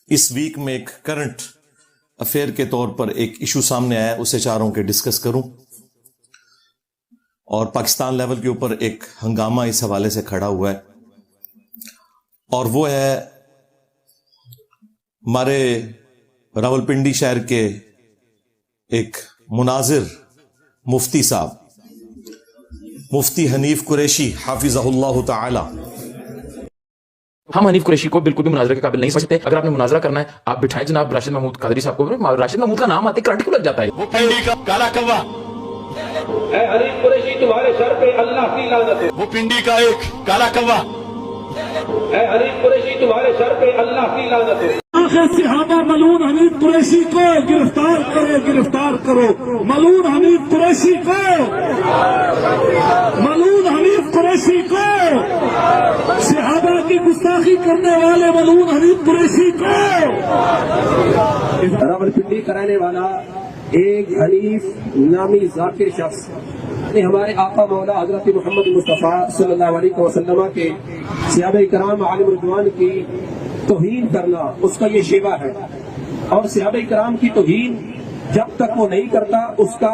اس week میں ایک current affair کے طور پر ایک ایشو سامنے آیا، اسے چاہ رہا ہوں کہ ڈسکس کروں، اور پاکستان لیول کے اوپر ایک ہنگامہ اس حوالے سے کھڑا ہوا ہے، اور وہ ہے ہمارے راولپنڈی شہر کے ایک مناظر مفتی صاحب، مفتی حنیف قریشی حافظہ اللہ تعالی۔ ہم حنیف قریشی کو بالکل بھی مناظرے کے قابل نہیں سمجھتے۔ اگر آپ نے مناظرہ کرنا ہے آپ بٹھائیں جناب راشد محمود قادری صاحب کو۔ راشد محمود کا نام آتے کرنٹ کیوں لگ جاتا ہے؟ وہ پنڈی کا کالا کوا، اے حنیف قریشی تمہارے سر پہ اللہ کی لعنت ہو۔ وہ پنڈی کا ایک کالا کوا، اے حنیف قریشی تمہارے سر پہ اللہ کی لعنت ہو۔ صحابہ ملعون حنیف قریشی کو گرفتار کرو، گرفتار کرو ملعون حنیف قریشی کو، ملعون حنیف قریشی کو، صحابہ کی گستاخی کرنے والے ملعون حنیف قریشی کو۔ راولپنڈی کرانے والا ایک حنیف نامی ذاکر شخص نے ہمارے آقا مولا حضرت محمد مصطفیٰ صلی اللہ علیہ وسلم کے صحابہ کرام عالم رضوان کی توہین کرنا اس کا یہ شیوا ہے، اور صحابہ کرام کی توہین جب تک وہ نہیں کرتا اس کا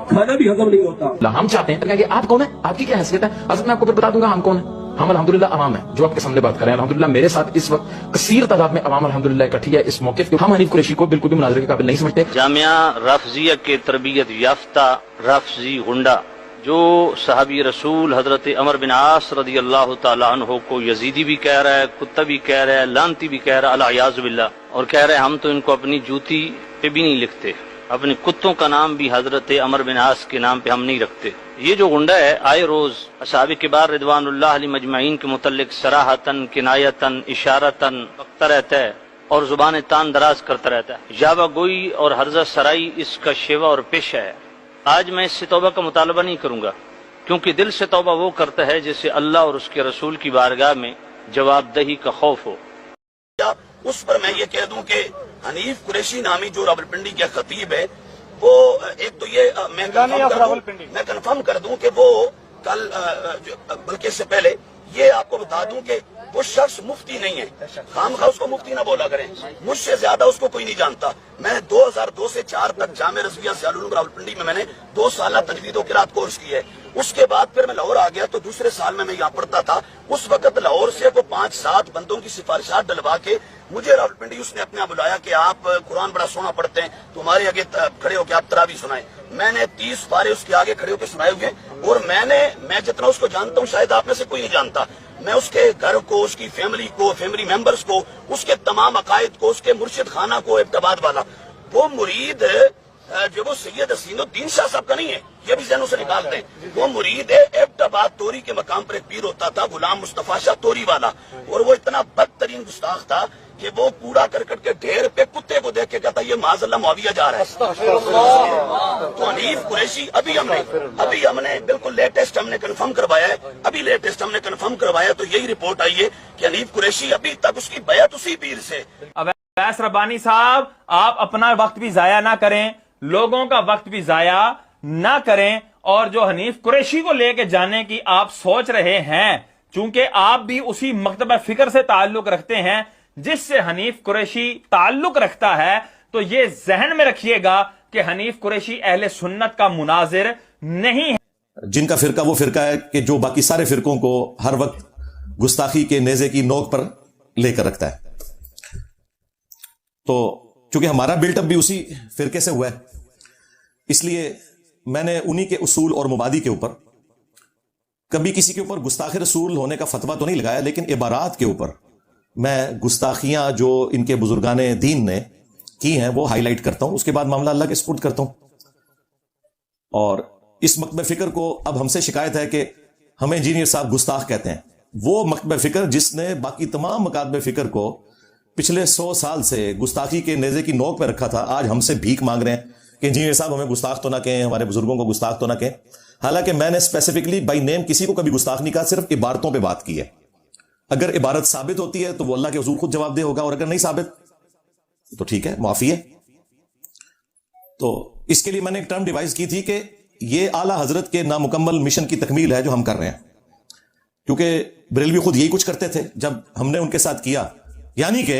کھانا بھی ہضم نہیں ہوتا۔ ہم چاہتے ہیں تو کہیں گے آپ کون ہیں، آپ کی کیا حیثیت ہے؟ اصل میں آپ کو پھر بتا دوں گا ہم کون ہیں۔ ہم الحمدللہ عوام ہیں جو آپ کے سامنے بات کر رہے ہیں۔ الحمدللہ میرے ساتھ اس وقت کثیر تعداد میں عوام الحمدللہ اکٹھی ہے اس موقع پہ۔ ہم حنیف قریشی کو بالکل بھی مناظرے کے قابل نہیں سمجھتے۔ جامعہ رافضیہ کے تربیت یافتہ رافضی غنڈہ جو صحابی رسول حضرت عمر بن عاص رضی اللہ تعالیٰ عنہ کو یزیدی بھی کہہ رہا ہے، کتا بھی کہہ رہا ہے، لانتی بھی کہہ رہا ہے العیاذ باللہ، اور کہہ رہے ہیں ہم تو ان کو اپنی جوتی پہ بھی نہیں لکھتے، اپنے کتوں کا نام بھی حضرت عمر بن عاص کے نام پہ ہم نہیں رکھتے۔ یہ جو غنڈہ ہے آئے روز اصحاب کبار رضوان اللہ علیہ مجمعین کے متعلق صراحتاً، کنایتاً، اشارتاً بکتا رہتا ہے اور زبان تان دراز کرتا رہتا ہے۔ جاوا گوئی اور حرزہ سرائی اس کا شیوا اور پیشہ ہے۔ آج میں اس سے توبہ کا مطالبہ نہیں کروں گا، کیونکہ دل سے توبہ وہ کرتا ہے جسے اللہ اور اس کے رسول کی بارگاہ میں جواب دہی کا خوف ہو۔ اس پر میں یہ کہہ دوں کہ حنیف قریشی نامی جو راولپنڈی کے خطیب ہے، وہ ایک تو یہ میں کنفرم کر دوں کہ وہ کل بلکہ اس سے پہلے یہ آپ کو بتا دوں کہ وہ شخص مفتی نہیں ہے، خام خواہ اس کو مفتی نہ بولا کریں، مجھ سے زیادہ اس کو کوئی نہیں جانتا۔ میں 2002 سے 4 تک جامعہ رضویہ سیال راولپنڈی میں نے 2 سالہ تجوید و قرات کورس کی ہے۔ اس کے بعد پھر میں لاہور آ گیا تو دوسرے سال میں یہاں پڑھتا تھا۔ اس وقت لاہور سے وہ 5-7 بندوں کی سفارشات ڈلوا کے مجھے راولپنڈی اس نے اپنے یہاں بلایا کہ آپ قرآن بڑا سونا پڑھتے ہیں تو ہمارے آگے کھڑے ہو کے آپ تراویح سنائیں۔ میں نے 30 پارے اس کے آگے کھڑے ہو کے سنائے ہوئے، اور میں جتنا اس کو جانتا ہوں شاید آپ میں سے کوئی نہیں جانتا۔ میں اس کے گھر کو، اس کی فیملی کو، فیملی ممبرز کو، اس کے تمام عقائد کو، اس کے مرشد خانہ کو، ابتباد والا وہ مرید جو وہ سید حسین الدین شاہ صاحب کا نہیں ہے، یہ بھی ذہنوں سے نکال دیں۔ وہ مرید ابتباد توری کے مقام پر ایک پیر ہوتا تھا غلام مصطفیٰ شاہ توری والا، اور وہ اتنا بدترین گستاخ تھا کہ وہ کوڑا کرکٹ کے ڈھیر پہ کتے کو دیکھ کے کہتا یہ معاذ اللہ معاویہ جا رہا ہے۔ تو حنیف قریشی ابھی ہم نے بالکل لیٹسٹ ہم نے کنفرم کروایا ہے، ابھی لیٹسٹ ہم نے کنفرم کروایا تو یہی رپورٹ آئی ہے کہ حنیف قریشی ابھی تک اس کی بیعت اسی پیر سے۔ اویس ربانی صاحب، آپ اپنا وقت بھی ضائع نہ کریں، لوگوں کا وقت بھی ضائع نہ کریں، اور جو حنیف قریشی کو لے کے جانے کی آپ سوچ رہے ہیں، چونکہ آپ بھی اسی مکتبہ فکر سے تعلق رکھتے ہیں جس سے حنیف قریشی تعلق رکھتا ہے، تو یہ ذہن میں رکھیے گا کہ حنیف قریشی اہل سنت کا مناظر نہیں ہے۔ جن کا فرقہ وہ فرقہ ہے کہ جو باقی سارے فرقوں کو ہر وقت گستاخی کے نیزے کی نوک پر لے کر رکھتا ہے۔ تو چونکہ ہمارا بلٹ اپ بھی اسی فرقے سے ہوا ہے، اس لیے میں نے انہی کے اصول اور مبادی کے اوپر کبھی کسی کے اوپر گستاخ رسول ہونے کا فتویٰ تو نہیں لگایا، لیکن عبارات کے اوپر میں گستاخیاں جو ان کے بزرگان دین نے کی ہیں وہ ہائی لائٹ کرتا ہوں، اس کے بعد معاملہ اللہ کے سپرد کرتا ہوں۔ اور اس مکتبہ فکر کو اب ہم سے شکایت ہے کہ ہمیں انجینئر صاحب گستاخ کہتے ہیں۔ وہ مکتبہ فکر جس نے باقی تمام مکاتب فکر کو پچھلے 100 سال سے گستاخی کے نیزے کی نوک پہ رکھا تھا، آج ہم سے بھیک مانگ رہے ہیں کہ انجینئر صاحب ہمیں گستاخ تو نہ کہیں، ہمارے بزرگوں کو گستاخ تو نہ کہیں۔ حالانکہ میں نے اسپیسیفکلی بائی نیم کسی کو کبھی گستاخ نہیں کہا، صرف عبارتوں پہ بات کی ہے۔ اگر عبارت ثابت ہوتی ہے تو وہ اللہ کے حضور خود جواب دہ ہوگا، اور اگر نہیں ثابت تو ٹھیک ہے، معافی ہے۔ تو اس کے لیے میں نے ایک ٹرم ڈیوائز کی تھی کہ یہ اعلیٰ حضرت کے نامکمل مشن کی تکمیل ہے جو ہم کر رہے ہیں، کیونکہ بریلوی خود یہی کچھ کرتے تھے جب ہم نے ان کے ساتھ کیا، یعنی کہ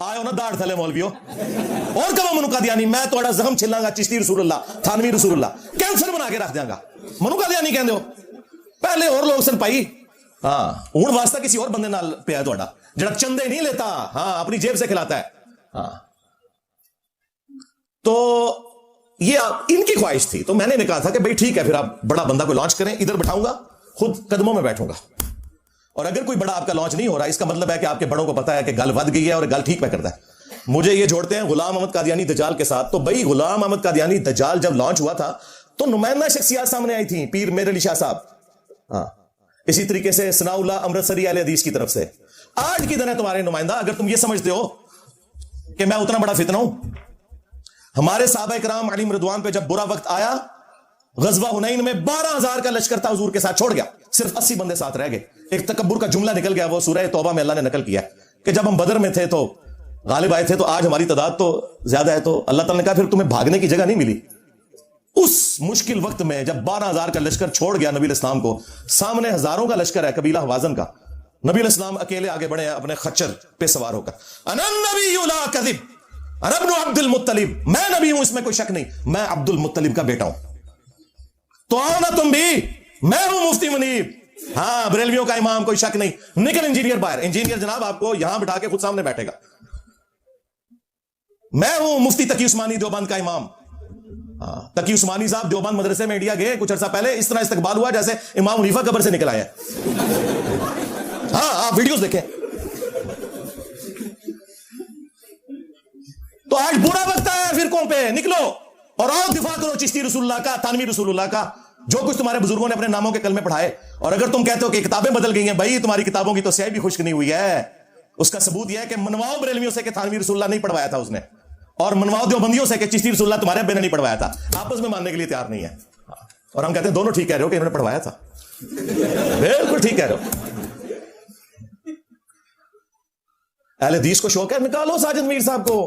آئے ہو نا داڑھ تھلے مولویو اور کبا منو قادیانی میں توڑا زخم چھلاں گا چشتی رسول اللہ تھانوی رسول اللہ کینسر بنا کے رکھ دیاں گا منو قادیانی کہندے ہو پہلے اور لوگ سن پائی ہاں ہن واسطہ کسی اور بندے نال پیا ہے تہاڈا جڑا چندے نہیں لیتا ہاں اپنی جیب سے کھلاتا ہے ہاں تو یہ ان کی خواہش تھی تو میں نے کہا تھا کہ بھائی ٹھیک ہے پھر آپ بڑا بندہ کو لانچ کریں ادھر بٹھاؤں گا خود قدموں میں بیٹھوں گا اور اگر کوئی بڑا آپ کا لانچ نہیں ہو رہا اس کا مطلب ہے کہ آپ کے بڑوں کو پتا ہے کہ گل ود گئی ہے اور گل ٹھیک میں کرتا ہے مجھے یہ جوڑتے ہیں غلام احمد قادیانی دجال کے ساتھ تو بھائی غلام احمد قادیانی دجال جب لانچ ہوا تھا تو نمائندہ شخصیات سامنے آئی تھیں پیر میر علی شاہ صاحب ہاں اسی طریقے سے ثناء اللہ امرتسری اہل حدیث کی طرف سے آج کی دن ہے تمہارے نمائندہ اگر تم یہ سمجھتے ہو کہ میں اتنا بڑا فتنہ ہوں ہمارے صحابہ کرام علیہم رضوان پہ جب برا وقت آیا غزوہ حنین میں 12,000 کا لشکر تھا حضور کے ساتھ چھوڑ گیا صرف 80 بندے ساتھ رہ گئے ایک تکبر کا جملہ نکل گیا وہ سورہ توبہ میں اللہ نے نقل کیا کہ جب ہم بدر میں تھے تو غالب آئے تھے تو آج ہماری تعداد تو زیادہ ہے تو اللہ تعالیٰ نے کہا پھر تمہیں بھاگنے کی جگہ نہیں ملی اس مشکل وقت میں جب 12,000 کا لشکر چھوڑ گیا نبی الاسلام کو سامنے ہزاروں کا لشکر ہے قبیلہ حوازن کا نبی الاسلام اکیلے آگے بڑھے ہیں اپنے خچر پہ سوار ہو کر انا النبی لا کذب انا ابن عبد المطلب میں نبی ہوں اس میں کوئی شک نہیں میں عبد المطلب کا بیٹا ہوں تو آؤ نا تم بھی میں ہوں مفتی منیب ہاں بریلویوں کا امام کوئی شک نہیں نکل انجینئر باہر انجینئر جناب آپ کو یہاں بٹھا کے خود سامنے بیٹھے گا میں ہوں مفتی تقی عثمانی دیوبند کا امام تقی عثمانی صاحب دیوبند مدرسے میں انڈیا گئے کچھ عرصہ پہلے اس طرح استقبال ہوا جیسے امام حنیفہ قبر سے نکل آیا ہاں آپ ویڈیوز دیکھیں تو آج برا وقت ہے فرقوں پہ نکلو اور آؤ دفاع کرو چشتی رسول اللہ کا تھانوی رسول اللہ کا جو کچھ تمہارے بزرگوں نے اپنے ناموں کے کلمے پڑھائے اور اگر تم کہتے ہو کہ کتابیں بدل گئی ہیں بھائی تمہاری کتابوں کی تو سیاہی بھی خشک نہیں ہوئی ہے اس کا ثبوت یہ ہے کہ منواؤ بریلویوں سے کہ تھانوی رسول اللہ نہیں پڑھوایا تھا اس نے اور منواؤ دیوبندیوں سے کہ چشتی رسول اللہ تمہارے ابے نے نہیں پڑھوایا تھا آپس میں ماننے کے لیے تیار نہیں ہے اور ہم کہتے ہیں دونوں ٹھیک کہہ رہے ہو کہ انہوں نے پڑھوایا تھا بالکل ٹھیک کہہ رہے ہو اہل حدیث کو شوق ہے نکالو ساجد میر صاحب کو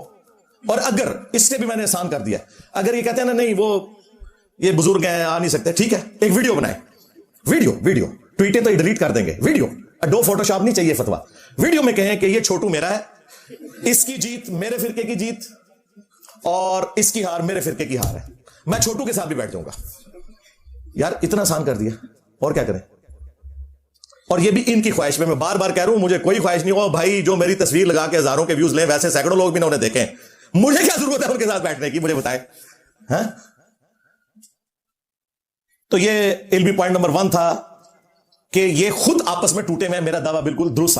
اور اگر اس سے بھی میں نے احسان کر دیا اگر یہ کہتے ہیں نا نہیں وہ یہ بزرگ ہیں آ نہیں سکتے ٹھیک ہے ایک ویڈیو بنائیں ویڈیو ٹویٹیں تو ڈیلیٹ کر دیں گے ویڈیو دو فوٹو شاپ نہیں چاہیے فتوا ویڈیو میں کہیں کہ یہ چھوٹو میرا ہے اس کی جیت میرے فرقے کی جیت اور اس کی ہار میرے فرقے کی ہار ہے میں چھوٹو کے ساتھ بھی بیٹھ جاؤں گا یار اتنا آسان کر دیا اور کیا کریں اور یہ بھی ان کی خواہش میں بار بار کہہ رہا ہوں مجھے کوئی خواہش نہیں ہو بھائی جو میری تصویر لگا کے ہزاروں کے ویوز لیں ویسے سینکڑوں لوگ بھی انہوں نے دیکھیں مجھے کیا ضرورت ہے ان کے ساتھ بیٹھنے کی مجھے بتائیں ہاں تو یہ علمی پوائنٹ نمبر 1 تھا کہ یہ خود آپس میں ٹوٹے میں میرا دعویٰ بالکل درست